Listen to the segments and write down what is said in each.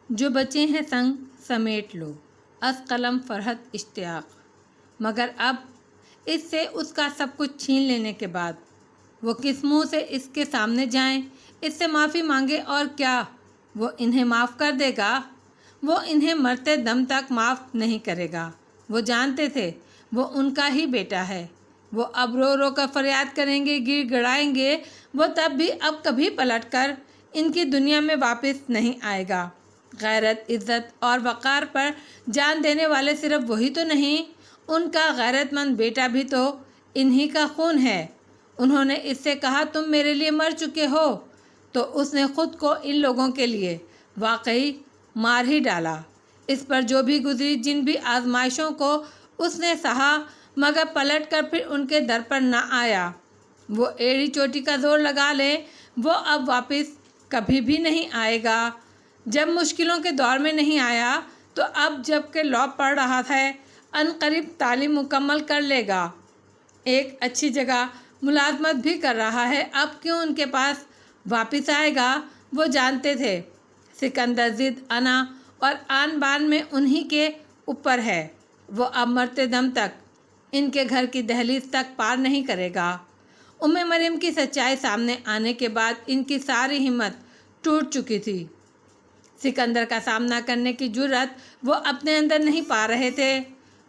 جو بچے ہیں سنگ سمیٹ لو، از قلم فرحت اشتیاق۔ مگر اب اس سے اس کا سب کچھ چھین لینے کے بعد وہ کس منہ سے اس کے سامنے جائیں، اس سے معافی مانگے؟ اور کیا وہ انہیں معاف کر دے گا؟ وہ انہیں مرتے دم تک معاف نہیں کرے گا۔ وہ جانتے تھے وہ ان کا ہی بیٹا ہے۔ وہ اب رو رو کر فریاد کریں گے، گڑ گڑائیں گے، وہ تب بھی اب کبھی پلٹ کر ان کی دنیا میں واپس نہیں آئے گا۔ غیرت، عزت اور وقار پر جان دینے والے صرف وہی تو نہیں، ان کا غیرت مند بیٹا بھی تو انہی کا خون ہے۔ انہوں نے اس سے کہا تم میرے لیے مر چکے ہو، تو اس نے خود کو ان لوگوں کے لیے واقعی مار ہی ڈالا۔ اس پر جو بھی گزری، جن بھی آزمائشوں کو اس نے سہا، مگر پلٹ کر پھر ان کے در پر نہ آیا۔ وہ ایڑی چوٹی کا زور لگا لے، وہ اب واپس کبھی بھی نہیں آئے گا۔ جب مشکلوں کے دور میں نہیں آیا تو اب جب کہ لو پڑ رہا ہے، عنقریب تعلیم مکمل کر لے گا، ایک اچھی جگہ ملازمت بھی کر رہا ہے، اب کیوں ان کے پاس واپس آئے گا؟ وہ جانتے تھے سکندر ضد، انا اور آن بان میں انہی کے اوپر ہے۔ وہ اب مرتے دم تک ان کے گھر کی دہلیز تک پار نہیں کرے گا۔ مریم کی سچائی سامنے آنے کے بعد ان کی ساری ہمت ٹوٹ چکی تھی۔ سکندر کا سامنا کرنے کی جرأت وہ اپنے اندر نہیں پا رہے تھے۔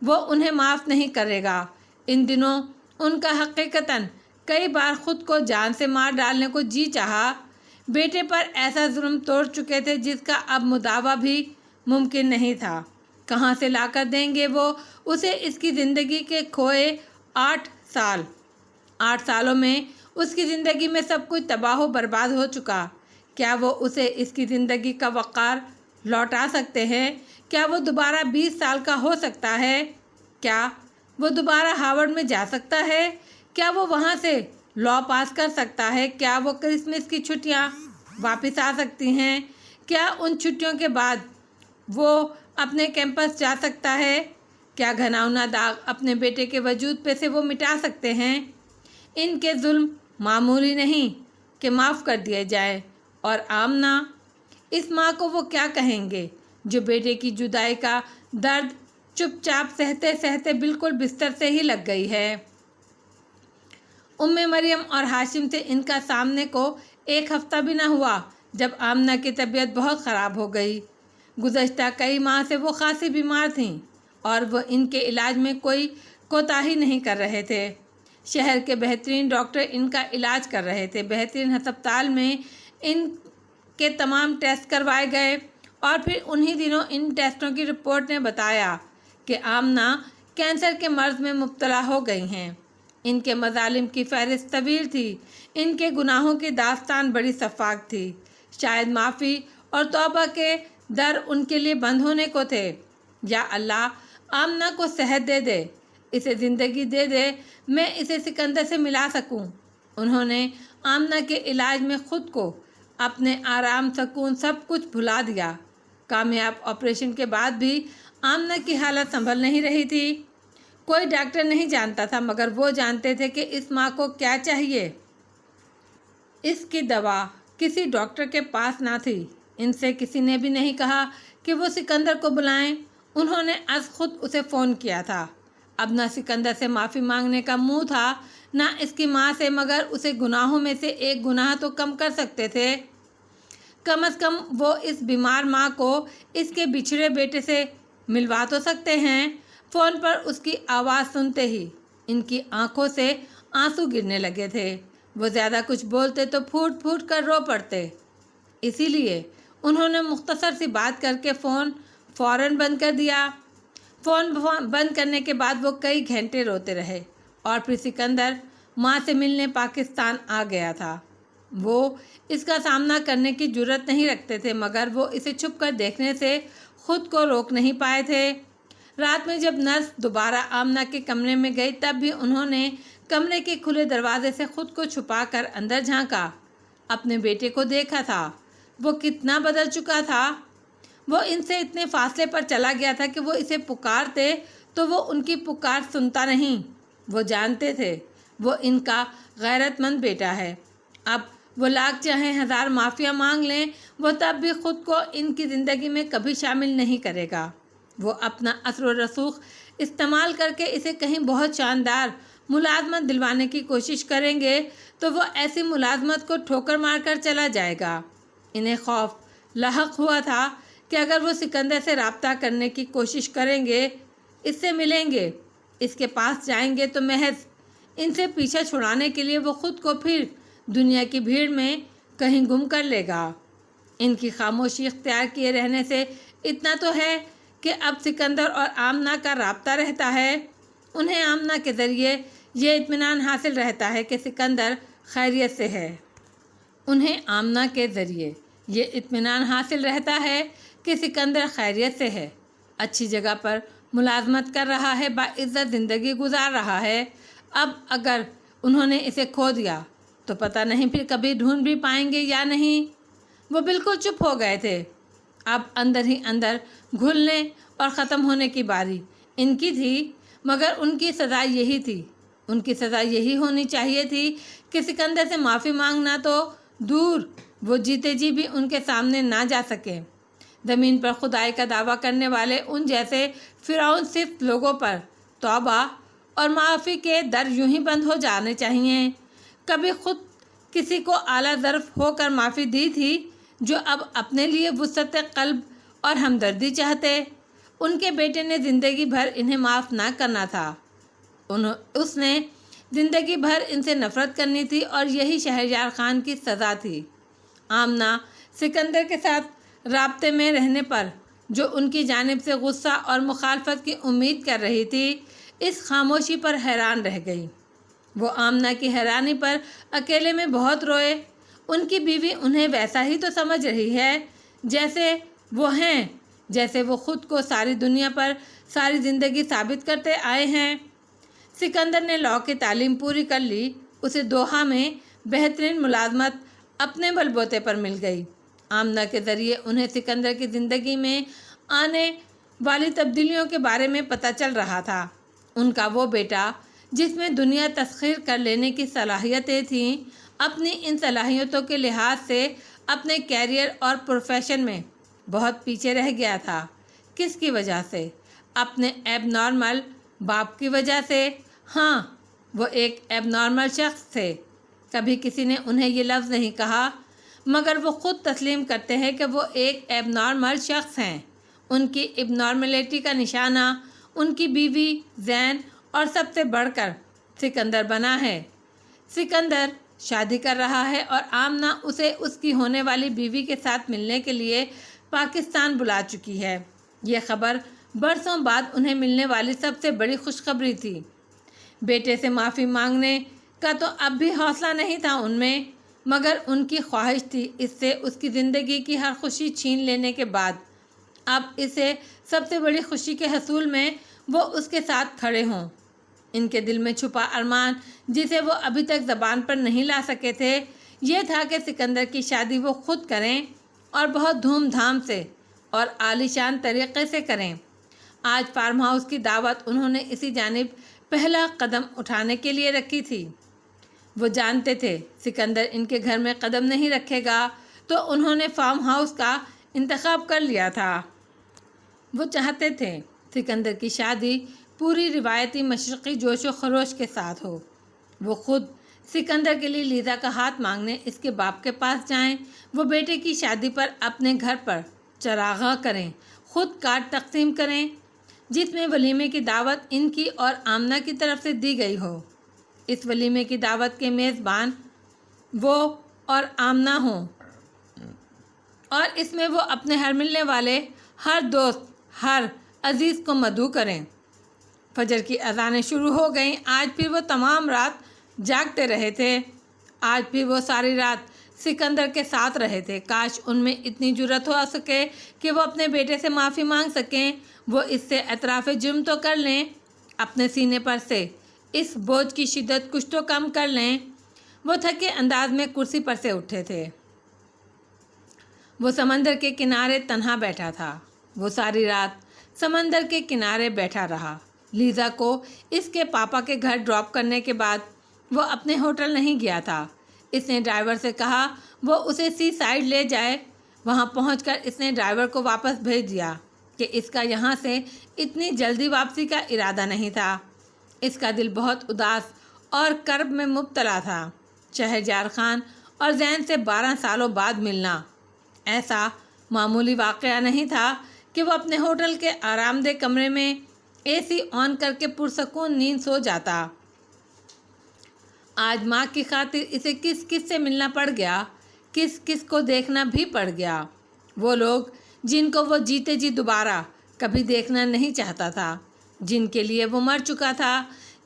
وہ انہیں معاف نہیں کرے گا۔ ان دنوں ان کا حقیقتاً کئی بار خود کو جان سے مار ڈالنے کو جی چاہا۔ بیٹے پر ایسا ظلم توڑ چکے تھے جس کا اب مداوع بھی ممکن نہیں تھا۔ کہاں سے لا کر دیں گے وہ اسے اس کی زندگی کے کھوئے 8 سال؟ 8 سالوں میں اس کی زندگی میں سب کچھ تباہ و برباد ہو چکا۔ کیا وہ اسے اس کی زندگی کا وقار لوٹا سکتے ہیں؟ کیا وہ دوبارہ 20 سال کا ہو سکتا ہے؟ کیا وہ دوبارہ ہارورڈ میں جا سکتا ہے؟ کیا وہ وہاں سے لا پاس کر سکتا ہے؟ کیا وہ کرسمس کی چھٹیاں واپس آ سکتی ہیں؟ کیا ان چھٹیوں کے بعد وہ اپنے کیمپس جا سکتا ہے؟ کیا گھناؤنا داغ اپنے بیٹے کے وجود پہ سے وہ مٹا سکتے ہیں؟ ان کے ظلم معمولی نہیں کہ معاف کر دیے جائیں۔ اور آمنہ، اس ماں کو وہ کیا کہیں گے جو بیٹے کی جدائی کا درد چپ چاپ سہتے سہتے بالکل بستر سے ہی لگ گئی ہے۔ مریم اور ہاشم سے ان کا سامنے کو 1 ہفتہ بھی نہ ہوا جب آمنہ کی طبیعت بہت خراب ہو گئی۔ گزشتہ کئی ماہ سے وہ خاصی بیمار تھیں اور وہ ان کے علاج میں کوئی کوتاہی نہیں کر رہے تھے۔ شہر کے بہترین ڈاکٹر ان کا علاج کر رہے تھے۔ بہترین ہسپتال میں ان کے تمام ٹیسٹ کروائے گئے اور پھر انہی دنوں ان ٹیسٹوں کی رپورٹ نے بتایا کہ آمنہ کینسر کے مرض میں مبتلا ہو گئی ہیں۔ ان کے مظالم کی فہرست طویل تھی، ان کے گناہوں کی داستان بڑی شفاف تھی۔ شاید معافی اور توبہ کے در ان کے لیے بند ہونے کو تھے۔ یا اللہ، آمنہ کو صحت دے دے، اسے زندگی دے دے، میں اسے سکندر سے ملا سکوں۔ انہوں نے آمنہ کے علاج میں خود کو، اپنے آرام، سکون، سب کچھ بھلا دیا۔ کامیاب آپریشن کے بعد بھی آمنہ کی حالت سنبھل نہیں رہی تھی۔ کوئی ڈاکٹر نہیں جانتا تھا، مگر وہ جانتے تھے کہ اس ماں کو کیا چاہیے۔ اس کی دوا کسی ڈاکٹر کے پاس نہ تھی۔ ان سے کسی نے بھی نہیں کہا کہ وہ سکندر کو بلائیں۔ انہوں نے از خود اسے فون کیا تھا۔ اب نہ سکندر سے معافی مانگنے کا منہ تھا، نہ اس کی ماں سے، مگر اسے گناہوں میں سے ایک گناہ تو کم کر سکتے تھے۔ کم از کم وہ اس بیمار ماں کو اس کے بچھڑے بیٹے سے ملوا تو سکتے ہیں۔ فون پر اس کی آواز سنتے ہی ان کی آنکھوں سے آنسو گرنے لگے تھے۔ وہ زیادہ کچھ بولتے تو پھوٹ پھوٹ کر رو پڑتے۔ اسی لیے انہوں نے مختصر سی بات کر کے فون فوراً بند کر دیا۔ فون بند کرنے کے بعد وہ کئی گھنٹے روتے رہے اور پھر سکندر ماں سے ملنے پاکستان آ گیا تھا۔ وہ اس کا سامنا کرنے کی جرأت نہیں رکھتے تھے، مگر وہ اسے چھپ کر دیکھنے سے خود کو روک نہیں پائے تھے۔ رات میں جب نرس دوبارہ آمنہ کے کمرے میں گئی، تب بھی انہوں نے کمرے کے کھلے دروازے سے خود کو چھپا کر اندر جھانکا۔ اپنے بیٹے کو دیکھا تھا، وہ کتنا بدل چکا تھا۔ وہ ان سے اتنے فاصلے پر چلا گیا تھا کہ وہ اسے پکارتے تو وہ ان کی پکار سنتا نہیں۔ وہ جانتے تھے وہ ان کا غیرت مند بیٹا ہے۔ اب وہ لاکھ چاہے ہزار معافیا مانگ لیں، وہ تب بھی خود کو ان کی زندگی میں کبھی شامل نہیں کرے گا۔ وہ اپنا اثر و رسوخ استعمال کر کے اسے کہیں بہت شاندار ملازمت دلوانے کی کوشش کریں گے تو وہ ایسی ملازمت کو ٹھوکر مار کر چلا جائے گا۔ انہیں خوف لاحق ہوا تھا کہ اگر وہ سکندر سے رابطہ کرنے کی کوشش کریں گے، اس سے ملیں گے، اس کے پاس جائیں گے تو محض ان سے پیچھا چھڑانے کے لیے وہ خود کو پھر دنیا کی بھیڑ میں کہیں گم کر لے گا۔ ان کی خاموشی اختیار کیے رہنے سے اتنا تو ہے کہ اب سکندر اور آمنہ کا رابطہ رہتا ہے۔ انہیں آمنہ کے ذریعے یہ اطمینان حاصل رہتا ہے کہ سکندر خیریت سے ہے۔ انہیں آمنہ کے ذریعے یہ اطمینان حاصل رہتا ہے کہ سکندر خیریت سے ہے، اچھی جگہ پر ملازمت کر رہا ہے، باعزت زندگی گزار رہا ہے۔ اب اگر انہوں نے اسے کھو دیا تو پتہ نہیں پھر کبھی ڈھونڈ بھی پائیں گے یا نہیں۔ وہ بالکل چپ ہو گئے تھے۔ اب اندر ہی اندر گھلنے اور ختم ہونے کی باری ان کی تھی، مگر ان کی سزا یہی تھی، ان کی سزا یہی ہونی چاہیے تھی کہ سکندر سے معافی مانگنا تو دور، وہ جیتے جی بھی ان کے سامنے نہ جا سکے۔ زمین پر خدائی کا دعویٰ کرنے والے ان جیسے فرعون صرف لوگوں پر توبہ اور معافی کے در یوں ہی بند ہو جانے چاہیے۔ کبھی خود کسی کو اعلیٰ ظرف ہو کر معافی دی تھی جو اب اپنے لیے وسعت قلب اور ہمدردی چاہتے۔ ان کے بیٹے نے زندگی بھر انہیں معاف نہ کرنا تھا، اس نے زندگی بھر ان سے نفرت کرنی تھی، اور یہی شہریار خان کی سزا تھی۔ آمنہ سکندر کے ساتھ رابطے میں رہنے پر جو ان کی جانب سے غصہ اور مخالفت کی امید کر رہی تھی، اس خاموشی پر حیران رہ گئی۔ وہ آمنہ کی حیرانی پر اکیلے میں بہت روئے۔ ان کی بیوی انہیں ویسا ہی تو سمجھ رہی ہے جیسے وہ ہیں، جیسے وہ خود کو ساری دنیا پر ساری زندگی ثابت کرتے آئے ہیں۔ سکندر نے لاء کی تعلیم پوری کر لی، اسے دوحہ میں بہترین ملازمت اپنے بل بوتے پر مل گئی۔ آمنہ کے ذریعے انہیں سکندر کی زندگی میں آنے والی تبدیلیوں کے بارے میں پتہ چل رہا تھا۔ ان کا وہ بیٹا جس میں دنیا تسخیر کر لینے کی صلاحیتیں تھیں، اپنی ان صلاحیتوں کے لحاظ سے اپنے کیریئر اور پروفیشن میں بہت پیچھے رہ گیا تھا۔ کس کی وجہ سے؟ اپنے ایب نارمل باپ کی وجہ سے۔ ہاں، وہ ایک ایب نارمل شخص تھے۔ کبھی کسی نے انہیں یہ لفظ نہیں کہا، مگر وہ خود تسلیم کرتے ہیں کہ وہ ایک ایب نارمل شخص ہیں۔ ان کی ایب نارملٹی کا نشانہ ان کی بیوی زین اور سب سے بڑھ کر سکندر بنا ہے۔ سکندر شادی کر رہا ہے اور آمنہ اسے اس کی ہونے والی بیوی کے ساتھ ملنے کے لیے پاکستان بلا چکی ہے۔ یہ خبر برسوں بعد انہیں ملنے والی سب سے بڑی خوشخبری تھی۔ بیٹے سے معافی مانگنے کا تو اب بھی حوصلہ نہیں تھا ان میں، مگر ان کی خواہش تھی اس سے اس کی زندگی کی ہر خوشی چھین لینے کے بعد اب اسے سب سے بڑی خوشی کے حصول میں وہ اس کے ساتھ کھڑے ہوں۔ ان کے دل میں چھپا ارمان جسے وہ ابھی تک زبان پر نہیں لا سکے تھے، یہ تھا کہ سکندر کی شادی وہ خود کریں اور بہت دھوم دھام سے اور عالیشان طریقے سے کریں۔ آج فارم ہاؤس کی دعوت انہوں نے اسی جانب پہلا قدم اٹھانے کے لیے رکھی تھی۔ وہ جانتے تھے سکندر ان کے گھر میں قدم نہیں رکھے گا، تو انہوں نے فارم ہاؤس کا انتخاب کر لیا تھا۔ وہ چاہتے تھے سکندر کی شادی پوری روایتی مشرقی جوش و خروش کے ساتھ ہو۔ وہ خود سکندر کے لیے لیزا کا ہاتھ مانگنے اس کے باپ کے پاس جائیں، وہ بیٹے کی شادی پر اپنے گھر پر چراغاں کریں، خود کارڈ تقسیم کریں جس میں ولیمے کی دعوت ان کی اور آمنہ کی طرف سے دی گئی ہو۔ اس ولیمے کی دعوت کے میزبان وہ اور آمنہ ہوں، اور اس میں وہ اپنے ہر ملنے والے، ہر دوست، ہر عزیز کو مدعو کریں۔ فجر کی اذانیں شروع ہو گئیں۔ آج پھر وہ تمام رات جاگتے رہے تھے، آج پھر وہ ساری رات سکندر کے ساتھ رہے تھے۔ کاش ان میں اتنی جرأت ہو سکے کہ وہ اپنے بیٹے سے معافی مانگ سکیں، وہ اس سے اعتراف جرم تو کر لیں، اپنے سینے پر سے اس بوجھ کی شدت کچھ تو کم کر لیں۔ وہ تھکے انداز میں کرسی پر سے اٹھے تھے۔ وہ سمندر کے کنارے تنہا بیٹھا تھا۔ وہ ساری رات سمندر کے کنارے بیٹھا رہا۔ لیزا کو اس کے پاپا کے گھر ڈراپ کرنے کے بعد وہ اپنے ہوٹل نہیں گیا تھا۔ اس نے ڈرائیور سے کہا وہ اسے سی سائڈ لے جائے۔ وہاں پہنچ کر اس نے ڈرائیور کو واپس بھیج دیا کہ اس کا یہاں سے اتنی جلدی واپسی کا ارادہ نہیں تھا۔ اس کا دل بہت اداس اور کرب میں مبتلا تھا۔ شہریار خان اور زین سے 12 سالوں بعد ملنا ایسا معمولی واقعہ نہیں تھا کہ وہ اپنے ہوٹل کے آرام دہ کمرے میں اے سی آن کر کے پرسکون نیند سو جاتا۔ آج ماں کی خاطر اسے کس کس سے ملنا پڑ گیا، کس کس کو دیکھنا بھی پڑ گیا۔ وہ لوگ جن کو وہ جیتے جی دوبارہ کبھی دیکھنا نہیں چاہتا تھا، جن کے لیے وہ مر چکا تھا،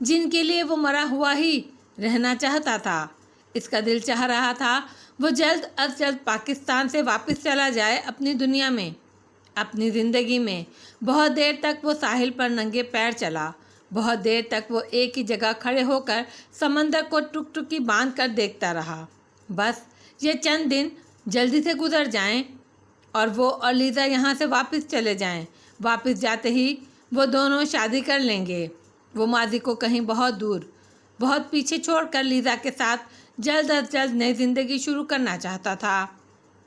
جن کے لیے وہ مرا ہوا ہی رہنا چاہتا تھا۔ اس کا دل چاہ رہا تھا وہ جلد از جلد پاکستان سے واپس چلا جائے اپنی دنیا میں، اپنی زندگی میں۔ بہت دیر تک وہ ساحل پر ننگے پیر چلا، بہت دیر تک وہ ایک ہی جگہ کھڑے ہو کر سمندر کو ٹک ٹکی باندھ کر دیکھتا رہا۔ بس یہ چند دن جلدی سے گزر جائیں اور وہ اور لیزا یہاں سے واپس چلے جائیں۔ واپس جاتے ہی وہ دونوں شادی کر لیں گے۔ وہ ماضی کو کہیں بہت دور، بہت پیچھے چھوڑ کر لیزا کے ساتھ جلد از جلد نئی زندگی شروع کرنا چاہتا تھا۔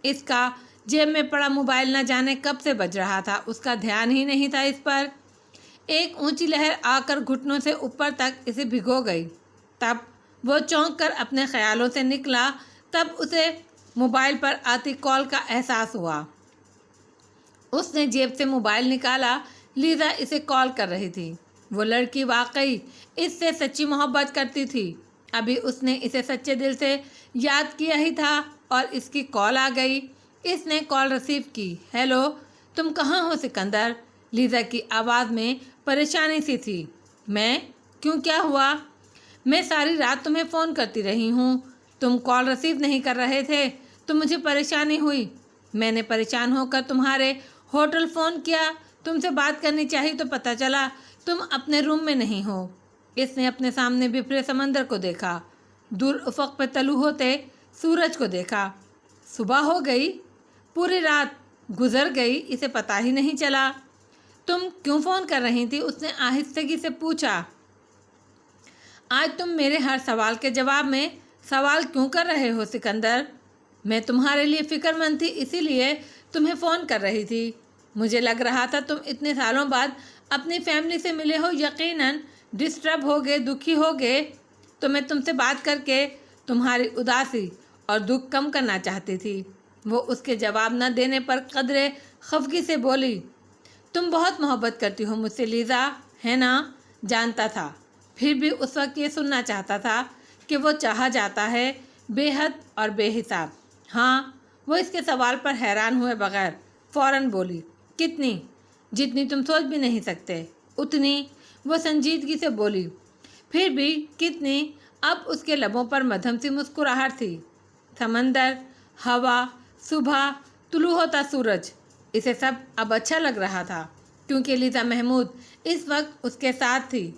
اس کا جیب میں پڑا موبائل نہ جانے کب سے بج رہا تھا، اس کا دھیان ہی نہیں تھا اس پر۔ ایک اونچی لہر آ کر گھٹنوں سے اوپر تک اسے بھگو گئی۔ تب وہ چونک کر اپنے خیالوں سے نکلا۔ تب اسے موبائل پر آتی کال کا احساس ہوا۔ اس نے جیب سے موبائل نکالا۔ لیزا اسے کال کر رہی تھی۔ وہ لڑکی واقعی اس سے سچی محبت کرتی تھی۔ ابھی اس نے اسے سچے دل سے یاد کیا ہی تھا اور اس کی کال آ گئی۔ اس نے کال ریسیو کی۔ ہیلو، تم کہاں ہو سکندر؟ لیزا کی آواز میں پریشانی سی تھی۔ میں؟ کیوں، کیا ہوا؟ میں ساری رات تمہیں فون کرتی رہی ہوں، تم کال ریسیو نہیں کر رہے تھے تو مجھے پریشانی ہوئی۔ میں نے پریشان ہو کر تمہارے ہوٹل فون کیا، تم سے بات کرنی چاہی تو پتہ چلا تم اپنے روم میں نہیں ہو۔ اس نے اپنے سامنے بکھرے سمندر کو دیکھا، دور افق پہ طلوع ہوتے سورج کو دیکھا۔ صبح ہو گئی، پوری رات گزر گئی، اسے پتہ ہی نہیں چلا۔ تم کیوں فون کر رہی تھی؟ اس نے آہستگی سے پوچھا۔ آج تم میرے ہر سوال کے جواب میں سوال کیوں کر رہے ہو سکندر؟ میں تمہارے لیے فکر مند تھی، اسی لیے تمہیں فون کر رہی تھی۔ مجھے لگ رہا تھا تم اتنے سالوں بعد اپنی فیملی سے ملے ہو، یقیناً ڈسٹرب ہوگے، دکھی ہوگے، تو میں تم سے بات کر کے تمہاری اداسی اور دکھ کم کرنا چاہتی تھی۔ وہ اس کے جواب نہ دینے پر قدرے خفگی سے بولی، تم بہت محبت کرتی ہو مجھ سے لیزا، ہے نا؟ جانتا تھا، پھر بھی اس وقت یہ سننا چاہتا تھا کہ وہ چاہا جاتا ہے بے حد اور بے حساب۔ ہاں، وہ اس کے سوال پر حیران ہوئے بغیر فوراً بولی، کتنی؟ جتنی تم سوچ بھی نہیں سکتے، اتنی۔ وہ سنجیدگی سے بولی، پھر بھی کتنی؟ اب اس کے لبوں پر مدھم سی مسکراہٹ تھی۔ سمندر، ہوا، صبح، طلوع ہوتا سورج، اسے سب اب اچھا لگ رہا تھا کیونکہ لیزا محمود اس وقت اس کے ساتھ تھی۔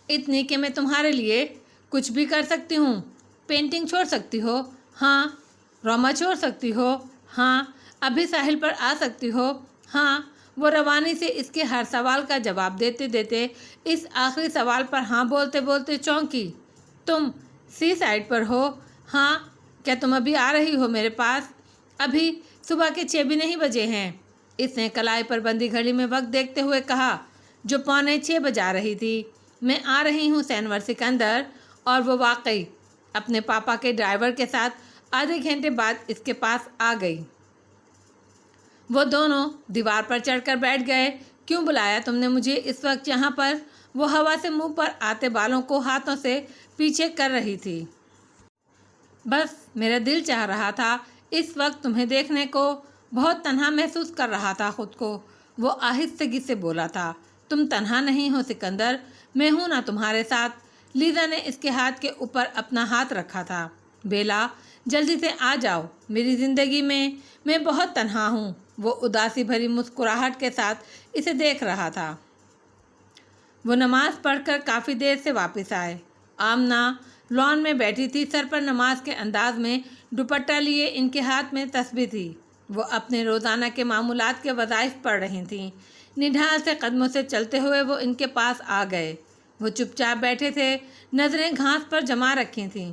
اتنی کہ میں تمہارے لیے کچھ بھی کر سکتی ہوں۔ پینٹنگ چھوڑ سکتی ہو؟ ہاں۔ روما چھوڑ سکتی ہو؟ ہاں۔ ابھی ساحل پر آ سکتی ہو؟ ہاں۔ وہ روانی سے اس کے ہر سوال کا جواب دیتے دیتے اس آخری سوال پر ہاں بولتے بولتے چونکی۔ تم سی سائڈ پر ہو؟ ہاں۔ کیا تم ابھی آ رہی ہو میرے پاس؟ ابھی صبح کے 6 بھی نہیں بجے ہیں۔ اس نے کلائی پر بندی گھڑی میں وقت دیکھتے ہوئے کہا جو 5:45 بجا رہی تھی۔ میں آ رہی ہوں سینور سکندر۔ اور وہ واقعی اپنے پاپا کے ڈرائیور کے ساتھ آدھے گھنٹے بعد اس کے پاس آ گئی۔ وہ دونوں دیوار پر چڑھ کر بیٹھ گئے۔ کیوں بلایا تم نے مجھے اس وقت یہاں پر؟ وہ ہوا سے منہ پر آتے بالوں کو ہاتھوں سے پیچھے کر رہی تھی۔ بس میرا دل چاہ رہا تھا اس وقت تمہیں دیکھنے کو، بہت تنہا محسوس کر رہا تھا خود کو۔ وہ آہستگی سے بولا تھا، تم تنہا نہیں ہو سکندر، میں ہوں نا تمہارے ساتھ۔ لیزا نے اس کے ہاتھ کے اوپر اپنا ہاتھ رکھا تھا۔ بیلا، جلدی سے آ جاؤ میری زندگی میں بہت تنہا ہوں۔ وہ اداسی بھری مسکراہٹ کے ساتھ اسے دیکھ رہا تھا۔ وہ نماز پڑھ کر کافی دیر سے واپس آئے۔ آمنہ لان میں بیٹھی تھی، سر پر نماز کے انداز میں دوپٹہ لیے، ان کے ہاتھ میں تسبیح تھی۔ وہ اپنے روزانہ کے معمولات کے وظائف پڑھ رہی تھیں۔ نڈھال سے قدموں سے چلتے ہوئے وہ ان کے پاس آ گئے۔ وہ چپ چاپ بیٹھے تھے، نظریں گھاس پر جما رکھی تھیں۔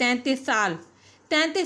33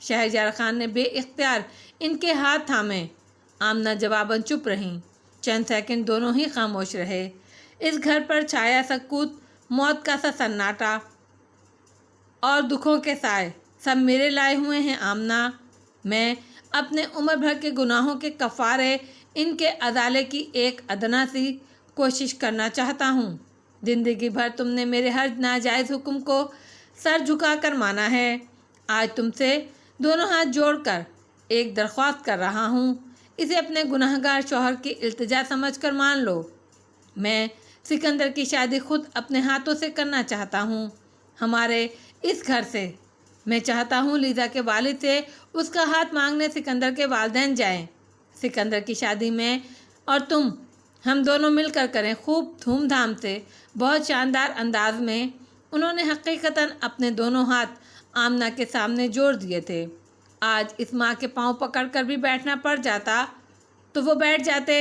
شہریار خان نے بے اختیار ان کے ہاتھ تھامے۔ آمنہ جواباً چپ رہیں۔ چند سیکنڈ دونوں ہی خاموش رہے۔ اس گھر پر چھایا سکوت، موت کا سا سناٹا اور دکھوں کے سائے۔ سب میرے لائے ہوئے ہیں آمنہ۔ میں اپنے عمر بھر کے گناہوں کے کفارے، ان کے ازالے کی ایک ادنا سی کوشش کرنا چاہتا ہوں۔ زندگی بھر تم نے میرے ہر ناجائز حکم کو سر جھکا کر مانا ہے۔ آج تم سے دونوں ہاتھ جوڑ کر ایک درخواست کر رہا ہوں، اسے اپنے گناہگار شوہر کی التجا سمجھ کر مان لو۔ میں سکندر کی شادی خود اپنے ہاتھوں سے کرنا چاہتا ہوں، ہمارے اس گھر سے۔ میں چاہتا ہوں لیزا کے والد سے اس کا ہاتھ مانگنے سکندر کے والدین جائیں۔ سکندر کی شادی میں اور تم، ہم دونوں مل کر کریں، خوب دھوم دھام سے، بہت شاندار انداز میں۔ انہوں نے حقیقتاً اپنے دونوں ہاتھ آمنہ کے سامنے جوڑ دیے تھے۔ آج اس ماں کے پاؤں پکڑ کر بھی بیٹھنا پڑ جاتا تو وہ بیٹھ جاتے۔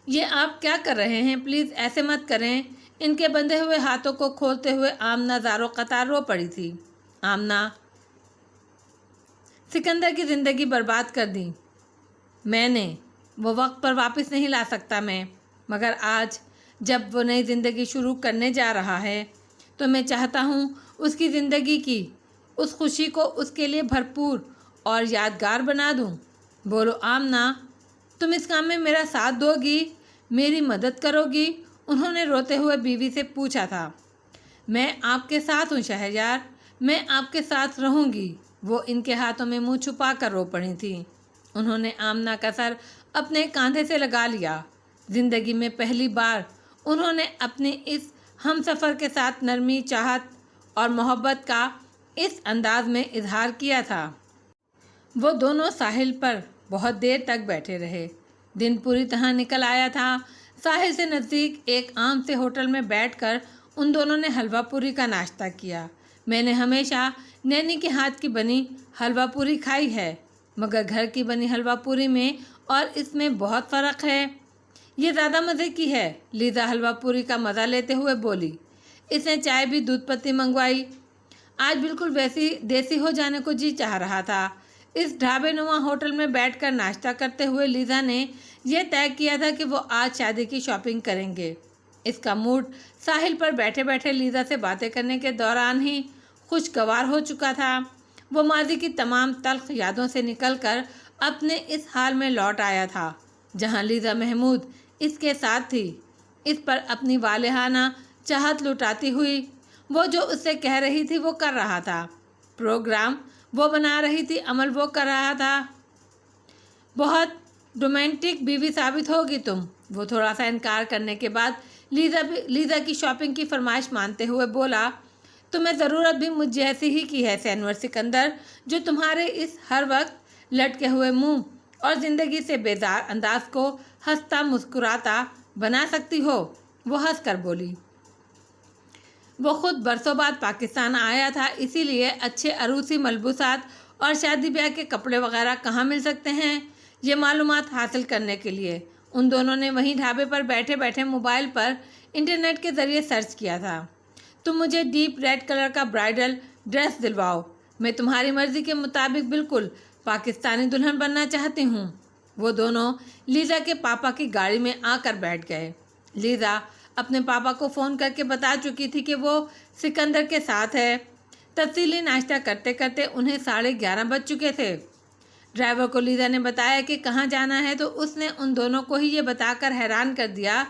یہ آپ کیا کر رہے ہیں؟ پلیز ایسے مت کریں۔ ان کے بندھے ہوئے ہاتھوں کو کھولتے ہوئے آمنہ زاروں قطار رو پڑی تھی۔ آمنہ، سکندر کی زندگی برباد کر دی میں نے، وہ وقت پر واپس نہیں لا سکتا میں، مگر آج جب وہ نئی زندگی شروع کرنے جا رہا ہے تو میں چاہتا ہوں اس کی زندگی کی اس خوشی کو اس کے لیے بھرپور اور یادگار بنا دوں۔ بولو آمنہ، تم اس کام میں میرا ساتھ دو گی، میری مدد کرو گی؟ انہوں نے روتے ہوئے بیوی سے پوچھا تھا۔ میں آپ کے ساتھ ہوں شہریار، میں آپ کے ساتھ رہوں گی۔ وہ ان کے ہاتھوں میں منہ چھپا کر رو پڑی تھی۔ انہوں نے آمنہ کا سر اپنے کاندھے سے لگا لیا۔ زندگی میں پہلی بار انہوں نے اپنی اس ہم سفر کے ساتھ نرمی، چاہت اور محبت کا اس انداز میں اظہار کیا تھا۔ وہ دونوں ساحل پر بہت دیر تک بیٹھے رہے۔ دن پوری طرح نکل آیا تھا۔ ساحل سے نزدیک ایک عام سے ہوٹل میں بیٹھ کر ان دونوں نے حلوہ پوری کا ناشتہ کیا۔ میں نے ہمیشہ نینی کے ہاتھ کی بنی حلوہ پوری کھائی ہے، مگر گھر کی بنی حلوہ پوری میں اور اس میں بہت فرق ہے۔ یہ زیادہ مزے کی ہے، لیزا حلوہ پوری کا مزہ لیتے ہوئے بولی۔ اس نے چائے بھی دودھ پتی منگوائی۔ آج بالکل ویسی دیسی ہو جانے کو جی چاہ رہا تھا۔ اس ڈھابے نما ہوٹل میں بیٹھ کر ناشتہ کرتے ہوئے لیزا نے یہ طے کیا تھا کہ وہ آج شادی کی شاپنگ کریں گے۔ اس کا موڈ ساحل پر بیٹھے بیٹھے لیزا سے باتیں کرنے کے دوران ہی خوشگوار ہو چکا تھا۔ وہ ماضی کی تمام تلخ یادوں سے نکل کر اپنے اس حال میں لوٹ آیا تھا جہاں لیزا محمود اس کے ساتھ تھی، اس پر اپنی والہانہ چاہت لٹاتی ہوئی۔ وہ جو اس سے کہہ رہی تھی وہ کر رہا تھا، پروگرام وہ بنا رہی تھی عمل وہ کر رہا تھا۔ بہت رومانٹک بیوی ثابت ہوگی تم۔ وہ تھوڑا سا انکار کرنے کے بعد لیزا کی شاپنگ کی فرمائش مانتے ہوئے بولا، تمہیں ضرورت بھی مجھ جیسی ہی کی ہے سینور سکندر، جو تمہارے اس ہر وقت لٹکے ہوئے منہ اور زندگی سے بیزار انداز کو ہنستا مسکراتا بنا سکتی ہو۔ وہ ہنس کر بولی۔ وہ خود برسوں بعد پاکستان آیا تھا، اسی لیے اچھے عروسی ملبوسات اور شادی بیاہ کے کپڑے وغیرہ کہاں مل سکتے ہیں، یہ معلومات حاصل کرنے کے لیے ان دونوں نے وہیں ڈھابے پر بیٹھے بیٹھے موبائل پر انٹرنیٹ کے ذریعے سرچ کیا تھا۔ تم مجھے ڈیپ ریڈ کلر کا برائڈل ڈریس دلواؤ، میں تمہاری مرضی کے مطابق بالکل پاکستانی دلہن بننا چاہتی ہوں۔ وہ دونوں لیزا کے پاپا کی گاڑی میں آ کر بیٹھ گئے۔ لیزا اپنے پاپا کو فون کر کے بتا چکی تھی کہ وہ سکندر کے ساتھ ہے۔ تفصیلی ناشتہ کرتے کرتے انہیں 11:30 بج چکے تھے۔ ڈرائیور کو لیزا نے بتایا کہ کہاں جانا ہے تو اس نے ان دونوں کو ہی یہ بتا کر حیران کر دیا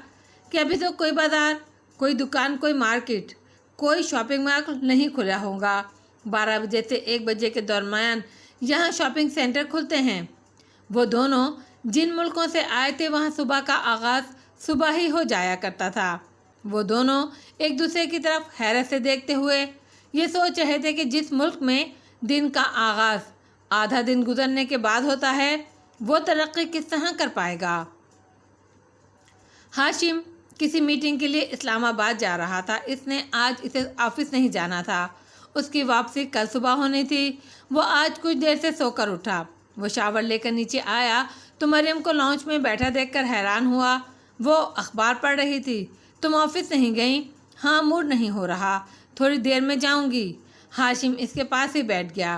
کہ ابھی تو کوئی بازار، کوئی دکان، کوئی مارکیٹ، کوئی شاپنگ مال نہیں کھلا ہوگا۔ 12 بجے سے 1 بجے کے درمیان یہاں شاپنگ سینٹر کھلتے ہیں۔ وہ دونوں جن ملکوں سے آئے تھے وہاں صبح کا آغاز صبح ہی ہو جایا کرتا تھا۔ وہ دونوں ایک دوسرے کی طرف حیرت سے دیکھتے ہوئے یہ سوچ رہے تھے کہ جس ملک میں دن کا آغاز آدھا دن گزرنے کے بعد ہوتا ہے، وہ ترقی کس طرح کر پائے گا۔ ہاشم کسی میٹنگ کے لیے اسلام آباد جا رہا تھا۔ اس نے آج اسے آفس نہیں جانا تھا، اس کی واپسی کل صبح ہونی تھی۔ وہ آج کچھ دیر سے سو کر اٹھا۔ وہ شاور لے کر نیچے آیا تو مریم کو لانچ میں بیٹھا دیکھ کر حیران ہوا۔ وہ اخبار پڑھ رہی تھی۔ تم آفس نہیں گئیں؟ ہاں، موڈ نہیں ہو رہا، تھوڑی دیر میں جاؤں گی۔ ہاشم اس کے پاس ہی بیٹھ گیا۔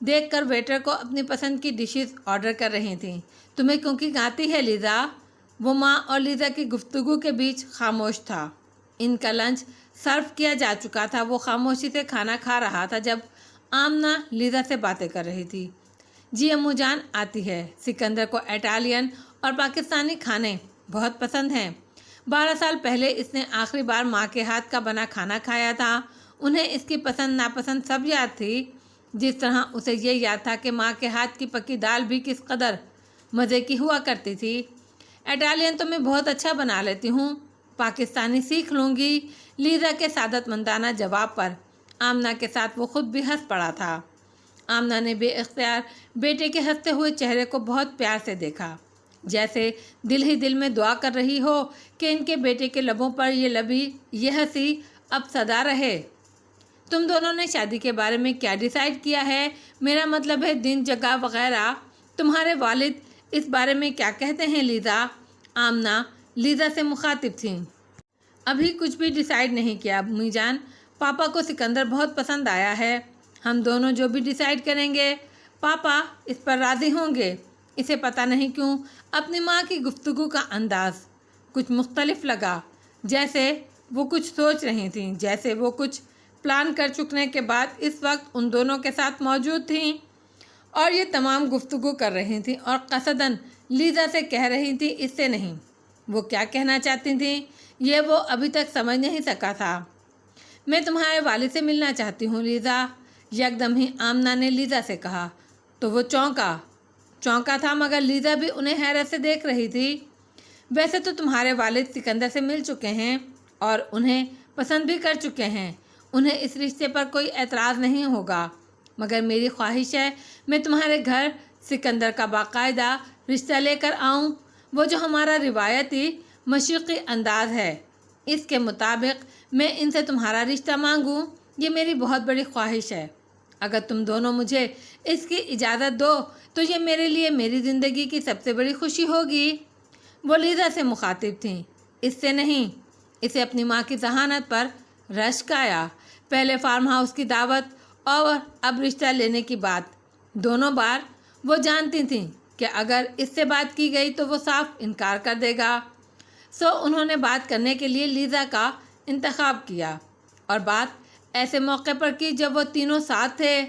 دیکھ کر ویٹر کو اپنی پسند کی ڈشز آرڈر کر رہی تھیں۔ تمہیں کوکنگ آتی ہے لیزا؟ وہ ماں اور لیزا کی گفتگو کے بیچ خاموش تھا۔ ان کا لنچ سرو کیا جا چکا تھا۔ وہ خاموشی سے کھانا کھا رہا تھا جب آمنہ لیزا سے باتیں کر رہی تھی۔ جی امو جان، آتی ہے۔ سکندر کو اٹالین اور پاکستانی کھانے بہت پسند ہیں۔ 12 سال پہلے اس نے آخری بار ماں کے ہاتھ کا بنا کھانا کھایا تھا۔ انہیں اس کی پسند ناپسند سب یاد تھی، جس طرح اسے یہ یاد تھا کہ ماں کے ہاتھ کی پکی دال بھی کس قدر مزے کی ہوا کرتی تھی۔ اٹالین تو میں بہت اچھا بنا لیتی ہوں، پاکستانی سیکھ لوں گی۔ لیزا کے سعادت مندانہ جواب پر آمنہ کے ساتھ وہ خود بھی ہنس پڑا تھا۔ آمنہ نے بے اختیار بیٹے کے ہنستے ہوئے چہرے کو بہت پیار سے دیکھا، جیسے دل ہی دل میں دعا کر رہی ہو کہ ان کے بیٹے کے لبوں پر یہ ہنسی اب سدا رہے۔ تم دونوں نے شادی کے بارے میں کیا ڈیسائیڈ کیا ہے؟ میرا مطلب ہے دن جگہ وغیرہ۔ تمہارے والد اس بارے میں کیا کہتے ہیں لیزا؟ آمنہ لیزا سے مخاطب تھیں۔ ابھی کچھ بھی ڈیسائیڈ نہیں کیا امی جان۔ پاپا کو سکندر بہت پسند آیا ہے۔ ہم دونوں جو بھی ڈیسائیڈ کریں گے پاپا اس پر راضی ہوں گے۔ اسے پتہ نہیں کیوں اپنی ماں کی گفتگو کا انداز کچھ مختلف لگا، جیسے وہ کچھ سوچ رہی تھیں، جیسے وہ کچھ پلان کر چکنے کے بعد اس وقت ان دونوں کے ساتھ موجود تھیں اور یہ تمام گفتگو کر رہی تھیں اور قصداً لیزا سے کہہ رہی تھیں، اس سے نہیں۔ وہ کیا کہنا چاہتی تھیں یہ وہ ابھی تک سمجھ نہیں سکا تھا۔ میں تمہارے والد سے ملنا چاہتی ہوں لیزا، یکدم ہی آمنہ نے لیزا سے کہا۔ تو وہ چونکا تھا، مگر لیزا بھی انہیں حیرت سے دیکھ رہی تھی۔ ویسے تو تمہارے والد سکندر سے مل چکے ہیں اور انہیں پسند بھی کر چکے ہیں، انہیں اس رشتے پر کوئی اعتراض نہیں ہوگا، مگر میری خواہش ہے میں تمہارے گھر سکندر کا باقاعدہ رشتہ لے کر آؤں، وہ جو ہمارا روایتی مشرقی انداز ہے اس کے مطابق میں ان سے تمہارا رشتہ مانگوں۔ یہ میری بہت بڑی خواہش ہے۔ اگر تم دونوں مجھے اس کی اجازت دو تو یہ میرے لیے میری زندگی کی سب سے بڑی خوشی ہوگی۔ وہ لیزا سے مخاطب تھیں، اس سے نہیں۔ اسے اپنی ماں کی ذہانت پر رشک آیا۔ پہلے فارم ہاؤس کی دعوت اور اب رشتہ لینے کی بات، دونوں بار وہ جانتی تھیں کہ اگر اس سے بات کی گئی تو وہ صاف انکار کر دے گا۔ انہوں نے بات کرنے کے لیے لیزا کا انتخاب کیا اور بات ایسے موقع پر کی جب وہ تینوں ساتھ تھے۔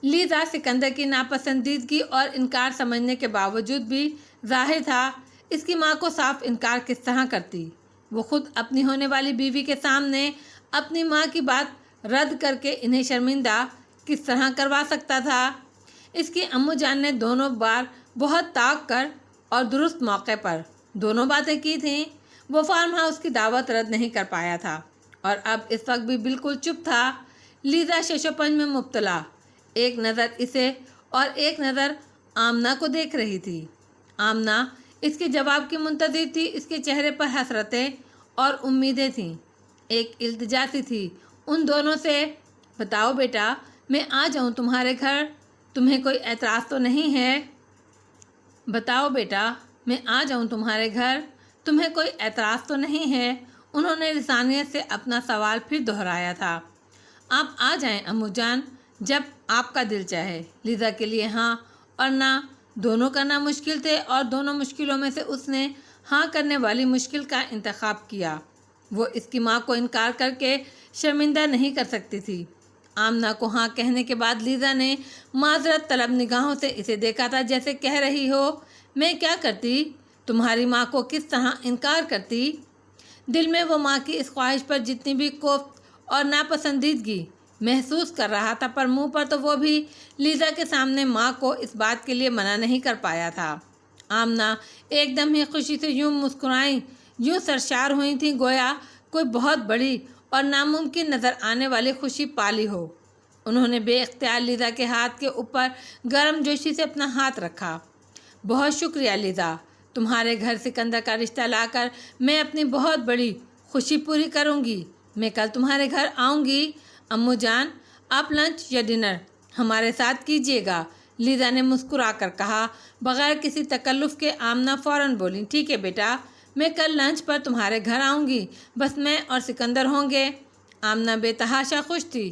لیزا سکندر کی ناپسندیدگی اور انکار سمجھنے کے باوجود بھی ظاہر تھا اس کی ماں کو صاف انکار کس طرح کرتی۔ وہ خود اپنی ہونے والی بیوی کے سامنے اپنی ماں کی بات رد کر کے انہیں شرمندہ کس طرح کروا سکتا تھا؟ اس کی امو جان نے دونوں بار بہت طاق کر اور درست موقع پر دونوں باتیں کی تھیں۔ وہ فارم ہاؤس کی دعوت رد نہیں کر پایا تھا اور اب اس وقت بھی بالکل چپ تھا۔ لیزا شش و پنج میں مبتلا ایک نظر اسے اور ایک نظر آمنہ کو دیکھ رہی تھی۔ آمنہ اس کے جواب کی منتظر تھی۔ اس کے چہرے پر حسرتیں اور امیدیں تھیں، ایک التجا سی تھی ان دونوں سے۔ بتاؤ بیٹا، میں آ جاؤں تمہارے گھر؟ تمہیں کوئی اعتراض تو نہیں ہے؟ بتاؤ بیٹا، میں آ جاؤں تمہارے گھر؟ تمہیں کوئی اعتراض تو نہیں ہے؟ انہوں نے لسانیت سے اپنا سوال پھر دہرایا تھا۔ آپ آ جائیں امو جان، جب آپ کا دل چاہے۔ لیزا کے لیے ہاں اور نہ دونوں کرنا مشکل تھے اور دونوں مشکلوں میں سے اس نے ہاں کرنے والی مشکل کا انتخاب کیا۔ وہ اس کی ماں کو انکار کر کے شرمندہ نہیں کر سکتی تھی۔ آمنہ کو ہاں کہنے کے بعد لیزا نے معذرت طلب نگاہوں سے اسے دیکھا تھا، جیسے کہہ رہی ہو میں کیا کرتی، تمہاری ماں کو کس طرح انکار کرتی۔ دل میں وہ ماں کی اس خواہش پر جتنی بھی کوفت اور ناپسندیدگی محسوس کر رہا تھا، پر منہ پر تو وہ بھی لیزا کے سامنے ماں کو اس بات کے لیے منع نہیں کر پایا تھا۔ آمنہ ایک دم ہی خوشی سے یوں مسکرائیں، یوں سرشار ہوئی تھیں گویا کوئی بہت بڑی اور ناممکن نظر آنے والی خوشی پالی ہو۔ انہوں نے بے اختیار لیزا کے ہاتھ کے اوپر گرم جوشی سے اپنا ہاتھ رکھا۔ بہت شکریہ لیزا، تمہارے گھر سکندر کا رشتہ لا کر میں اپنی بہت بڑی خوشی پوری کروں گی۔ میں کل تمہارے گھر آؤں گی۔ امو جان، آپ لنچ یا ڈنر ہمارے ساتھ کیجیے گا، لیزا نے مسکرا کر کہا۔ بغیر کسی تکلف کے آمنہ فوراً بولی، ٹھیک ہے بیٹا، میں کل لنچ پر تمہارے گھر آؤں گی، بس میں اور سکندر ہوں گے۔ آمنہ بے تحاشا خوش تھی۔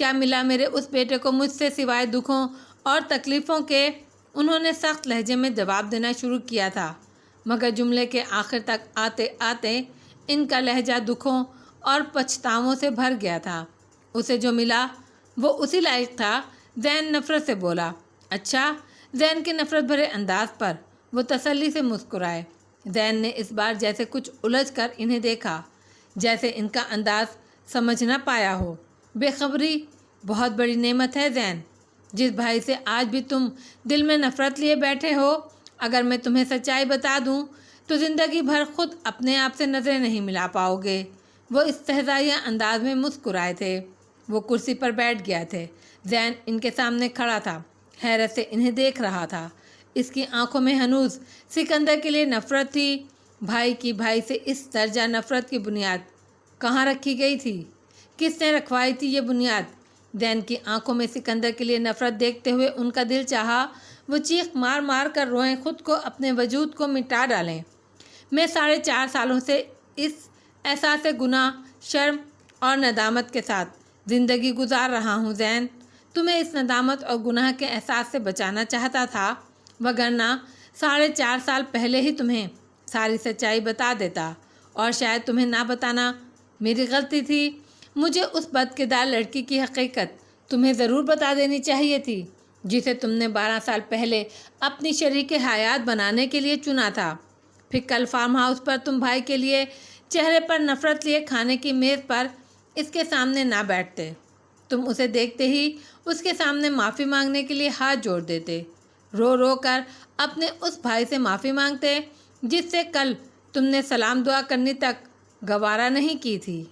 کیا ملا میرے اس بیٹے کو مجھ سے سوائے دکھوں اور تکلیفوں کے؟ انہوں نے سخت لہجے میں جواب دینا شروع کیا تھا، مگر جملے کے آخر تک آتے آتے ان کا لہجہ دکھوں اور پچھتاووں سے بھر گیا تھا۔ اسے جو ملا وہ اسی لائق تھا۔ زین نفرت سے بولا۔ اچھا؟ زین کے نفرت بھرے انداز پر وہ تسلی سے مسکرائے۔ زین نے اس بار جیسے کچھ الجھ کر انہیں دیکھا، جیسے ان کا انداز سمجھ نہ پایا ہو۔ بے خبری بہت بڑی نعمت ہے زین، جس بھائی سے آج بھی تم دل میں نفرت لیے بیٹھے ہو، اگر میں تمہیں سچائی بتا دوں تو زندگی بھر خود اپنے آپ سے نظریں نہیں ملا پاؤ گے۔ وہ استہزائیہ انداز میں مسکرائے تھے۔ وہ کرسی پر بیٹھ گیا تھے۔ زین ان کے سامنے کھڑا تھا، حیرت سے انہیں دیکھ رہا تھا۔ اس کی آنکھوں میں ہنوز سکندر کے لیے نفرت تھی۔ بھائی کی بھائی سے اس درجہ نفرت کی بنیاد کہاں رکھی گئی تھی؟ کس نے رکھوائی تھی یہ بنیاد؟ زین کی آنکھوں میں سکندر کے لیے نفرت دیکھتے ہوئے ان کا دل چاہا وہ چیخ مار مار کر روئیں، خود کو، اپنے وجود کو مٹا ڈالیں۔ میں 4.5 سالوں سے اس احساس گناہ، شرم اور ندامت کے ساتھ زندگی گزار رہا ہوں زین۔ تمہیں اس ندامت اور گناہ کے احساس سے بچانا چاہتا تھا، وگرنہ 4.5 سال پہلے ہی تمہیں ساری سچائی بتا دیتا، اور شاید تمہیں نہ بتانا میری غلطی تھی۔ مجھے اس بدکردار لڑکی کی حقیقت تمہیں ضرور بتا دینی چاہیے تھی، جسے تم نے 12 سال پہلے اپنی شریک حیات بنانے کے لیے چنا تھا۔ پھر کل فارم ہاؤس پر تم بھائی کے لیے چہرے پر نفرت لیے کھانے کی میز پر اس کے سامنے نہ بیٹھتے، تم اسے دیکھتے ہی اس کے سامنے معافی مانگنے کے لیے ہاتھ جوڑ دیتے، رو رو کر اپنے اس بھائی سے معافی مانگتے جس سے کل تم نے سلام دعا کرنے تک گوارا نہیں کی تھی۔